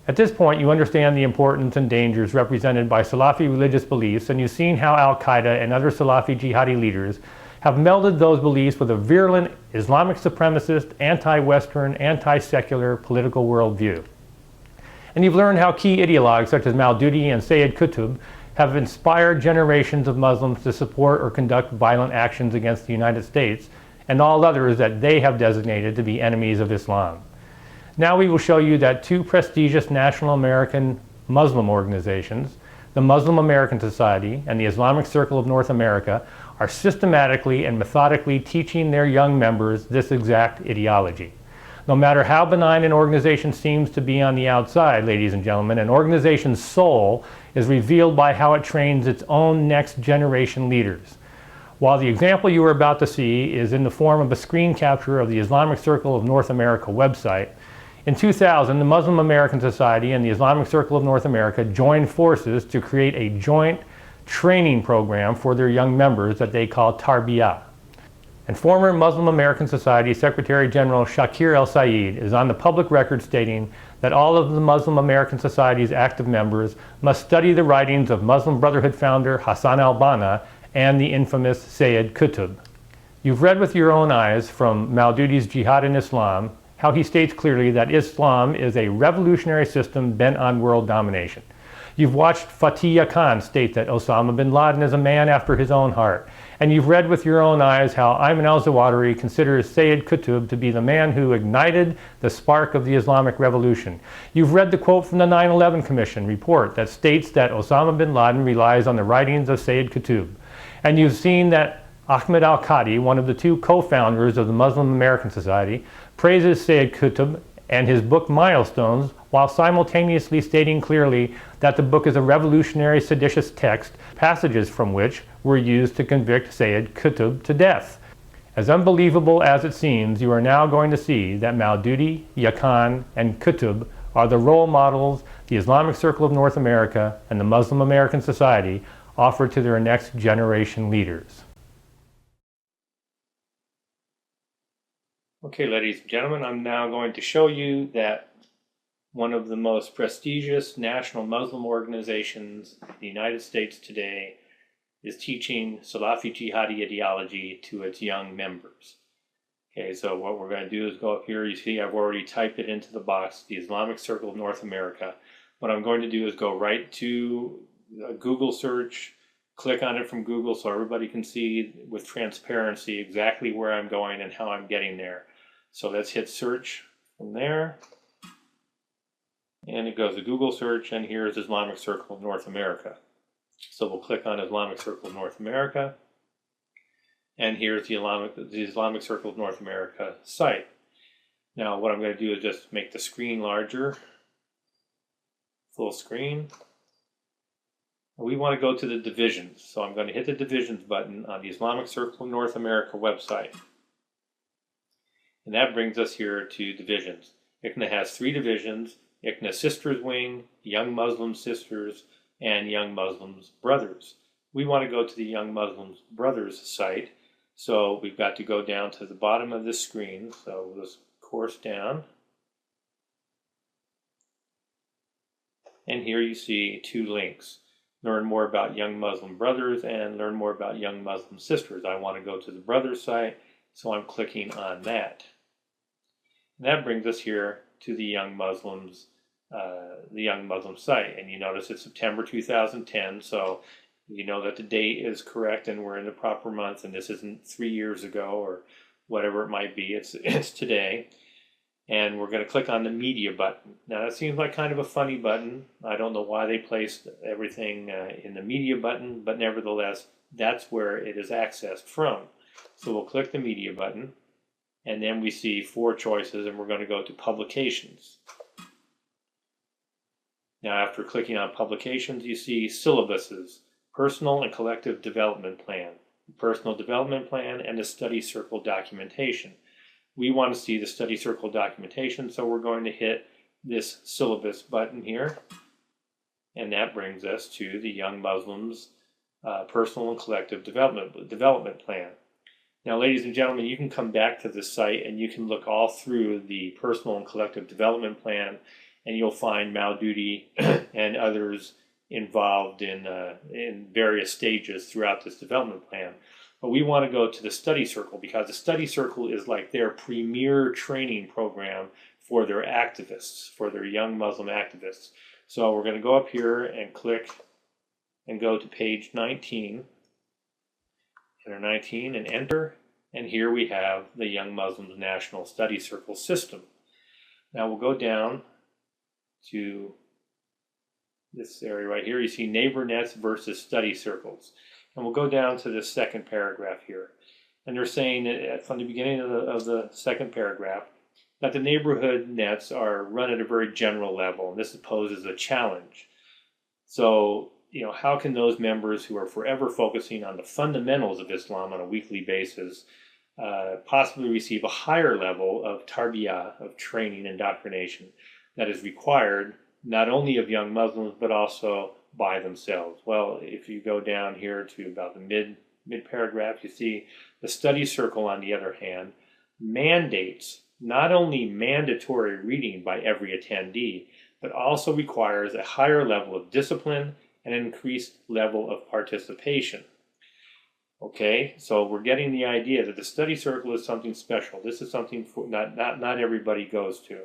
At this point, you understand the importance and dangers represented by Salafi religious beliefs, and you've seen how Al-Qaeda and other Salafi-Jihadi leaders have melded those beliefs with a virulent Islamic supremacist, anti-Western, anti-secular political worldview. And you've learned how key ideologues such as Maududi and Sayyid Qutb have inspired generations of Muslims to support or conduct violent actions against the United States and all others that they have designated to be enemies of Islam. Now we will show you that two prestigious national American Muslim organizations, the Muslim American Society and the Islamic Circle of North America, are systematically and methodically teaching their young members this exact ideology. No matter how benign an organization seems to be on the outside, ladies and gentlemen, an organization's soul is revealed by how it trains its own next generation leaders. While the example you are about to see is in the form of a screen capture of the Islamic Circle of North America website, in 2000, the Muslim American Society and the Islamic Circle of North America joined forces to create a joint training program for their young members that they call Tarbiyah. And former Muslim American Society Secretary General Shakir El-Sayed is on the public record stating that all of the Muslim American Society's active members must study the writings of Muslim Brotherhood founder Hassan al-Banna and the infamous Sayyid Qutb. You've read with your own eyes from Maududi's Jihad in Islam how he states clearly that Islam is a revolutionary system bent on world domination. You've watched Fatih Khan state that Osama bin Laden is a man after his own heart. And you've read with your own eyes how Ayman al-Zawahiri considers Sayyid Qutb to be the man who ignited the spark of the Islamic Revolution. You've read the quote from the 9/11 Commission report that states that Osama bin Laden relies on the writings of Sayyid Qutb. And you've seen that Ahmed al-Qadi, one of the two co-founders of the Muslim American Society, praises Sayyid Qutb and his book Milestones, while simultaneously stating clearly that the book is a revolutionary seditious text, passages from which were used to convict Sayyid Qutb to death. As unbelievable as it seems, you are now going to see that Maududi, Yakan, and Qutb are the role models the Islamic Circle of North America and the Muslim American Society offer to their next generation leaders. Okay, ladies and gentlemen, I'm now going to show you that one of the most prestigious national Muslim organizations in the United States today is teaching Salafi-Jihadi ideology to its young members. Okay, so what we're going to do is go up here. You see I've already typed it into the box, the Islamic Circle of North America. What I'm going to do is go right to a Google search, click on it from Google so everybody can see with transparency exactly where I'm going and how I'm getting there. So let's hit search from there. And it goes to Google search, and here's Islamic Circle of North America. So we'll click on Islamic Circle of North America. And here's the Islamic Circle of North America site. Now what I'm going to do is just make the screen larger. Full screen. We want to go to the divisions. So I'm going to hit the divisions button on the Islamic Circle of North America website. And that brings us here to divisions. ICNA has 3 divisions: ICNA Sisters Wing, Young Muslim Sisters, and Young Muslims Brothers. We want to go to the Young Muslims Brothers site, so we've got to go down to the bottom of this screen. So we'll just course down. And here you see 2 links. Learn more about Young Muslim Brothers and learn more about Young Muslim Sisters. I want to go to the Brothers site, so I'm clicking on that. And that brings us here to the Young Muslims site. And you notice it's September 2010, so you know that the date is correct and we're in the proper month, and this isn't 3 years ago or whatever it might be. It's today. And we're going to click on the media button. Now that seems like kind of a funny button. I don't know why they placed everything in the media button, but nevertheless, that's where it is accessed from. So we'll click the media button, and then we see 4 choices, and we're going to go to publications. Now after clicking on publications, you see syllabuses, personal and collective development plan, personal development plan, and the study circle documentation. We want to see the study circle documentation, so we're going to hit this syllabus button here, and that brings us to the Young Muslims personal and collective development plan. Now, ladies and gentlemen, you can come back to this site and you can look all through the personal and collective development plan, and you'll find Maududi and others involved in various stages throughout this development plan. But we want to go to the study circle, because the study circle is like their premier training program for their activists, for their young Muslim activists. So we're going to go up here and click and go to page 19, enter 19 and enter, and here we have the Young Muslims National Study Circle system. Now we'll go down to this area right here. You see neighbor nets versus study circles. And we'll go down to this second paragraph here. And they're saying that from the beginning of the second paragraph that the neighborhood nets are run at a very general level, and this poses a challenge. So, how can those members who are forever focusing on the fundamentals of Islam on a weekly basis possibly receive a higher level of tarbiyah, of training, indoctrination that is required not only of young Muslims but also by themselves? Well, if you go down here to about the mid paragraph, you see the study circle, on the other hand, mandates not only mandatory reading by every attendee, but also requires a higher level of discipline and an increased level of participation. Okay, so we're getting the idea that the study circle is something special. This is something not everybody goes to.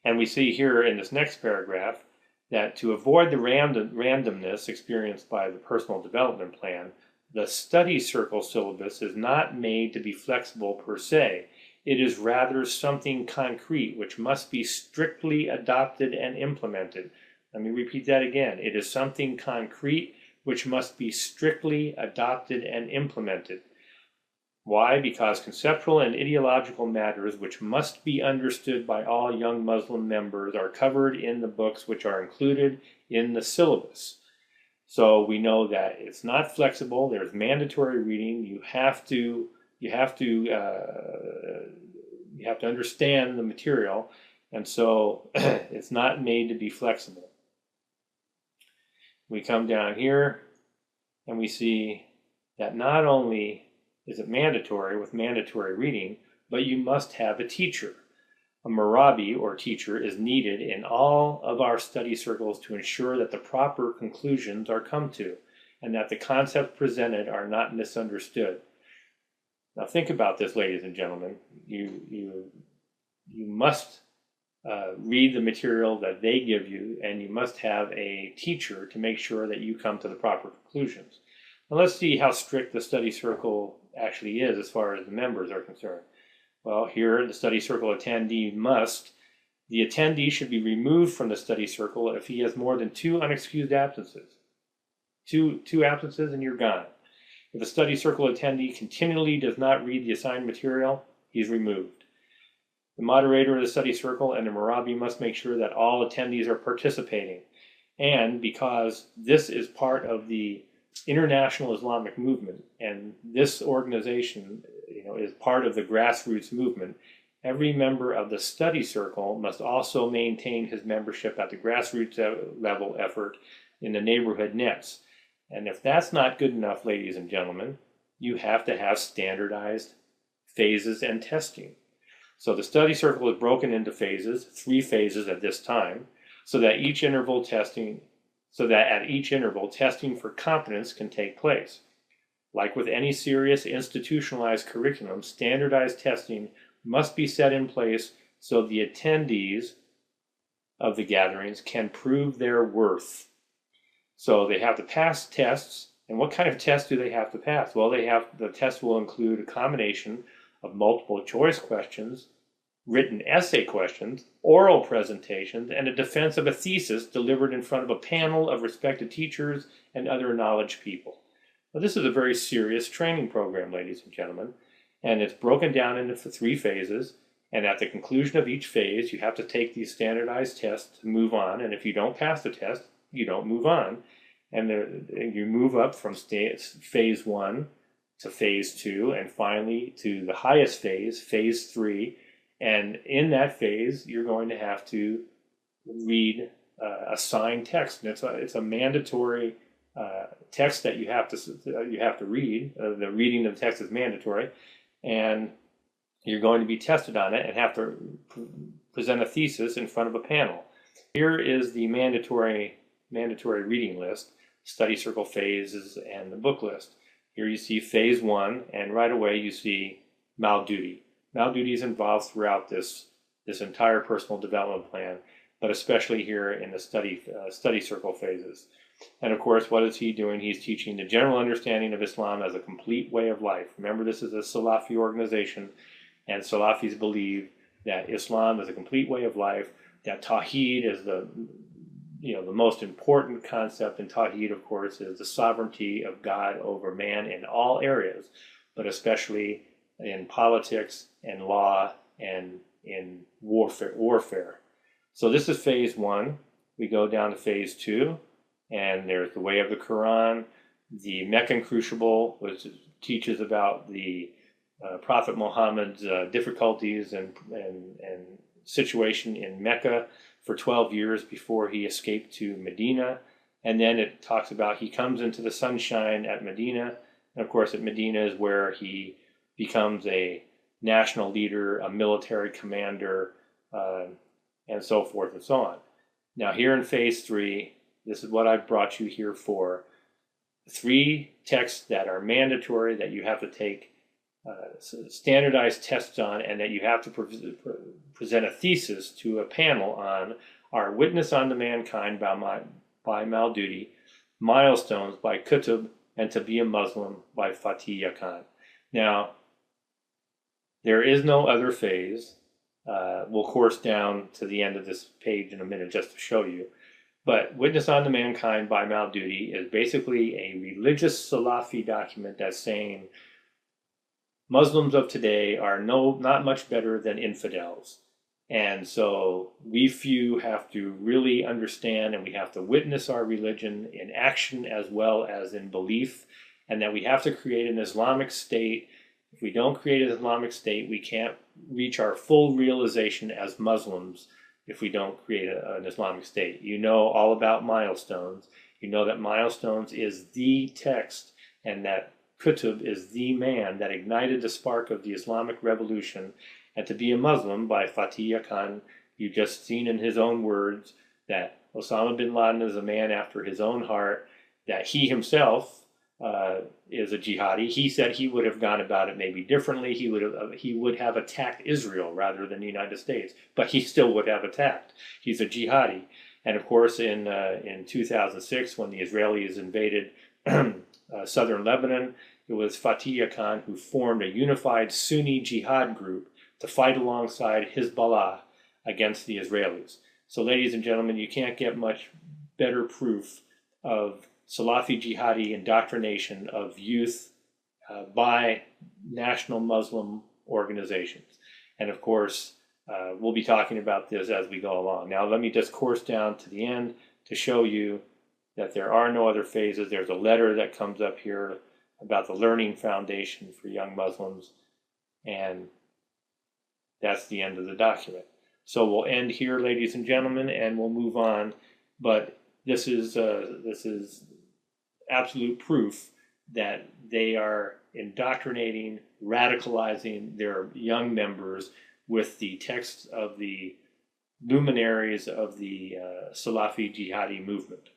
And we see here in this next paragraph that to avoid the randomness experienced by the personal development plan, the study circle syllabus is not made to be flexible per se. It is rather something concrete which must be strictly adopted and implemented. Let me repeat that again. It is something concrete which must be strictly adopted and implemented. Why? Because conceptual and ideological matters which must be understood by all young Muslim members are covered in the books which are included in the syllabus. So we know that it's not flexible. There's mandatory reading. You have to understand the material, and so it's not made to be flexible. We come down here and we see that not only is it mandatory with mandatory reading, but you must have a teacher. A murabi, or teacher, is needed in all of our study circles to ensure that the proper conclusions are come to and that the concepts presented are not misunderstood. Now think about this, ladies and gentlemen. You must read the material that they give you, and you must have a teacher to make sure that you come to the proper conclusions. Now let's see how strict the study circle actually is as far as the members are concerned. Well, here the study circle attendee the attendee should be removed from the study circle if he has more than 2 unexcused absences. Two absences and you're gone. If a study circle attendee continually does not read the assigned material, he's removed. The moderator of the study circle and the murabi must make sure that all attendees are participating. And because this is part of the international Islamic movement, and this organization is part of the grassroots movement, every member of the study circle must also maintain his membership at the grassroots level effort in the neighborhood nets. And if that's not good enough, ladies and gentlemen, you have to have standardized phases and testing. So the study circle is broken into phases, 3 phases at this time, so that at each interval testing for competence can take place. Like with any serious institutionalized curriculum, standardized testing must be set in place so the attendees of the gatherings can prove their worth. So they have to pass tests. And what kind of tests do they have to pass? Well, the test will include a combination of multiple choice questions, written essay questions, oral presentations, and a defense of a thesis delivered in front of a panel of respected teachers and other knowledge people. Now, this is a very serious training program, ladies and gentlemen, and it's broken down into 3 phases. And at the conclusion of each phase, you have to take these standardized tests to move on. And if you don't pass the test, you don't move on. And you move up from phase 1 to phase 2, and finally to the highest phase, phase 3. And in that phase, you're going to have to read assigned text. And it's a mandatory text that you have to read. The reading of the text is mandatory, and you're going to be tested on it and have to present a thesis in front of a panel. Here is the mandatory reading list, study circle phases, and the book list. Here you see phase 1, and right away you see Maududi. Maududi is involved throughout this entire personal development plan, but especially here in the study circle phases. And of course, what is he doing? He's teaching the general understanding of Islam as a complete way of life. Remember, this is a Salafi organization, and Salafis believe that Islam is a complete way of life, that Tawheed is the most important concept in Tawheed, of course, is the sovereignty of God over man in all areas, but especially in politics and law and in warfare. So this is phase 1. We go down to phase 2, and there's the way of the Quran, the Meccan Crucible, which teaches about the Prophet Muhammad's difficulties and situation in Mecca for 12 years before he escaped to Medina. And then it talks about he comes into the sunshine at Medina. And of course, at Medina is where he becomes a national leader, a military commander, and so forth and so on. Now, here in phase 3, this is what I've brought you here for. 3 texts that are mandatory, that you have to take standardized tests on, and that you have to present a thesis to a panel on, are Witness unto Mankind by Maududi, Milestones by Qutb, and To Be a Muslim by Fatih Khan. Now, there is no other phase. We'll course down to the end of this page in a minute just to show you. But Witness unto Mankind by Maududi is basically a religious Salafi document that's saying Muslims of today are not much better than infidels. And so we few have to really understand, and we have to witness our religion in action as well as in belief, and that we have to create an Islamic state. If we don't create an Islamic state, we can't reach our full realization as Muslims if we don't create an Islamic state. You know all about Milestones. You know that Milestones is the text, and that Qutb is the man that ignited the spark of the Islamic Revolution. And To Be a Muslim by Fatih Khan, you've just seen in his own words that Osama bin Laden is a man after his own heart, that he himself is a jihadi. He said he would have gone about it maybe differently. He would have attacked Israel rather than the United States, but he still would have attacked. He's a jihadi. And of course, in 2006, when the Israelis invaded southern Lebanon, it was Fatih Khan who formed a unified Sunni jihad group to fight alongside Hezbollah against the Israelis. So, ladies and gentlemen, you can't get much better proof of Salafi-Jihadi indoctrination of youth by national Muslim organizations. And of course, we'll be talking about this as we go along. Now, let me just course down to the end to show you that there are no other phases. There's a letter that comes up here about the Learning Foundation for Young Muslims, and that's the end of the document. So we'll end here, ladies and gentlemen, and we'll move on. But this is absolute proof that they are indoctrinating, radicalizing their young members with the texts of the luminaries of the Salafi-Jihadi movement.